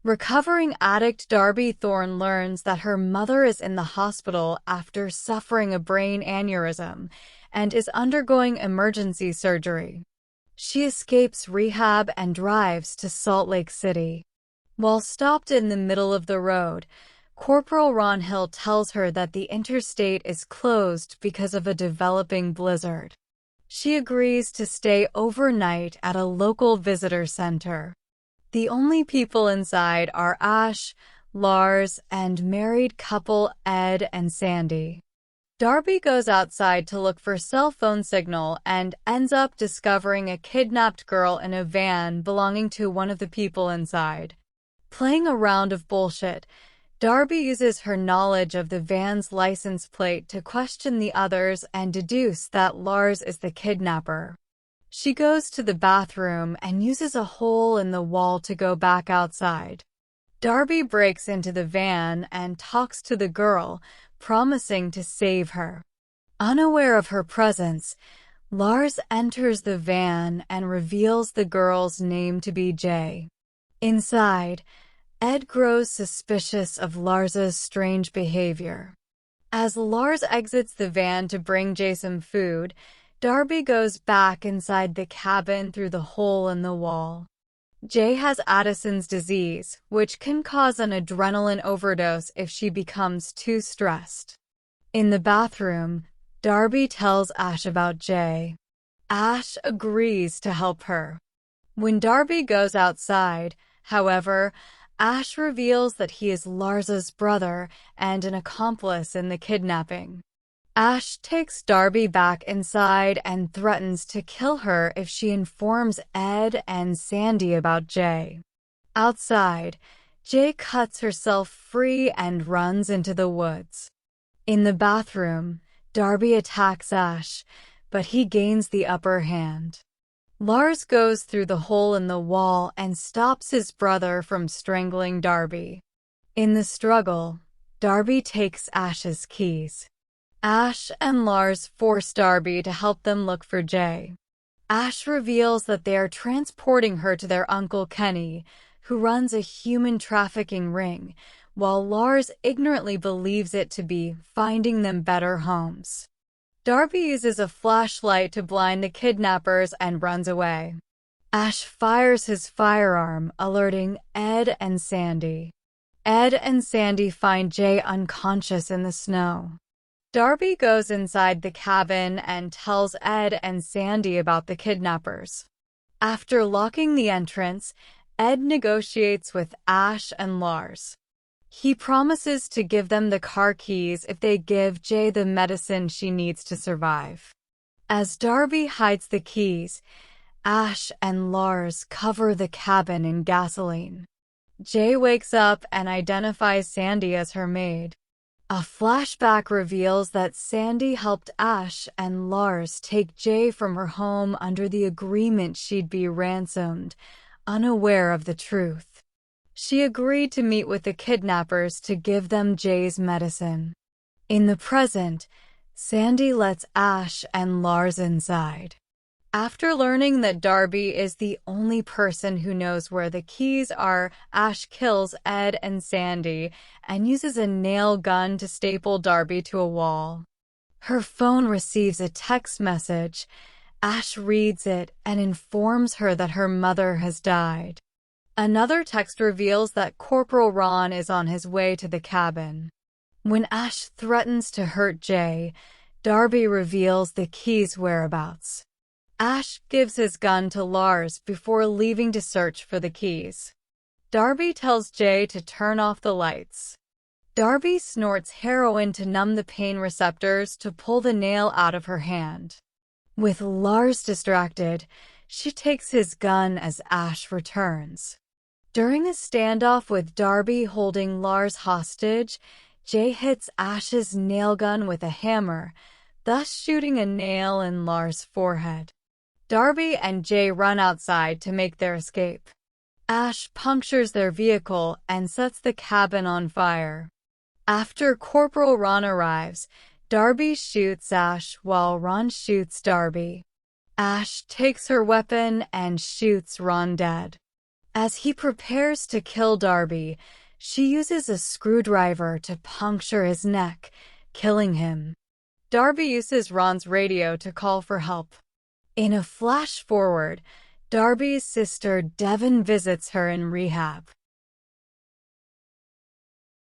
Recovering addict Darby Thorne learns that her mother is in the hospital after suffering a brain aneurysm and is undergoing emergency surgery. She escapes rehab and drives to Salt Lake City. While stopped in the middle of the road, Corporal Ron Hill tells her that the interstate is closed because of a developing blizzard. She agrees to stay overnight at a local visitor center. The only people inside are Ash, Lars, and married couple Ed and Sandy. Darby goes outside to look for cell phone signal and ends up discovering a kidnapped girl in a van belonging to one of the people inside. Playing a round of bullshit, Darby uses her knowledge of the van's license plate to question the others and deduce that Lars is the kidnapper. She goes to the bathroom and uses a hole in the wall to go back outside. Darby breaks into the van and talks to the girl, promising to save her. Unaware of her presence, Lars enters the van and reveals the girl's name to be Jay. Inside, Ed grows suspicious of Lars's strange behavior. As Lars exits the van to bring Jay some food, Darby goes back inside the cabin through the hole in the wall. Jay has Addison's disease, which can cause an adrenaline overdose if she becomes too stressed. In the bathroom, Darby tells Ash about Jay. Ash agrees to help her. When Darby goes outside, however, Ash reveals that he is Lars's brother and an accomplice in the kidnapping. Ash takes Darby back inside and threatens to kill her if she informs Ed and Sandy about Jay. Outside, Jay cuts herself free and runs into the woods. In the bathroom, Darby attacks Ash, but he gains the upper hand. Lars goes through the hole in the wall and stops his brother from strangling Darby. In the struggle, Darby takes Ash's keys. Ash and Lars force Darby to help them look for Jay. Ash reveals that they are transporting her to their Uncle Kenny, who runs a human trafficking ring, while Lars ignorantly believes it to be finding them better homes. Darby uses a flashlight to blind the kidnappers and runs away. Ash fires his firearm, alerting Ed and Sandy. Ed and Sandy find Jay unconscious in the snow. Darby goes inside the cabin and tells Ed and Sandy about the kidnappers. After locking the entrance, Ed negotiates with Ash and Lars. He promises to give them the car keys if they give Jay the medicine she needs to survive. As Darby hides the keys, Ash and Lars cover the cabin in gasoline. Jay wakes up and identifies Sandy as her maid. A flashback reveals that Sandy helped Ash and Lars take Jay from her home under the agreement she'd be ransomed, unaware of the truth. She agreed to meet with the kidnappers to give them Jay's medicine. In the present, Sandy lets Ash and Lars inside. After learning that Darby is the only person who knows where the keys are, Ash kills Ed and Sandy and uses a nail gun to staple Darby to a wall. Her phone receives a text message. Ash reads it and informs her that her mother has died. Another text reveals that Corporal Ron is on his way to the cabin. When Ash threatens to hurt Jay, Darby reveals the keys' whereabouts. Ash gives his gun to Lars before leaving to search for the keys. Darby tells Jay to turn off the lights. Darby snorts heroin to numb the pain receptors to pull the nail out of her hand. With Lars distracted, she takes his gun as Ash returns. During a standoff with Darby holding Lars hostage, Jay hits Ash's nail gun with a hammer, thus shooting a nail in Lars' forehead. Darby and Jay run outside to make their escape. Ash punctures their vehicle and sets the cabin on fire. After Corporal Ron arrives, Darby shoots Ash while Ron shoots Darby. Ash takes her weapon and shoots Ron dead. As he prepares to kill Darby, she uses a screwdriver to puncture his neck, killing him. Darby uses Ron's radio to call for help. In a flash forward, Darby's sister Devon visits her in rehab.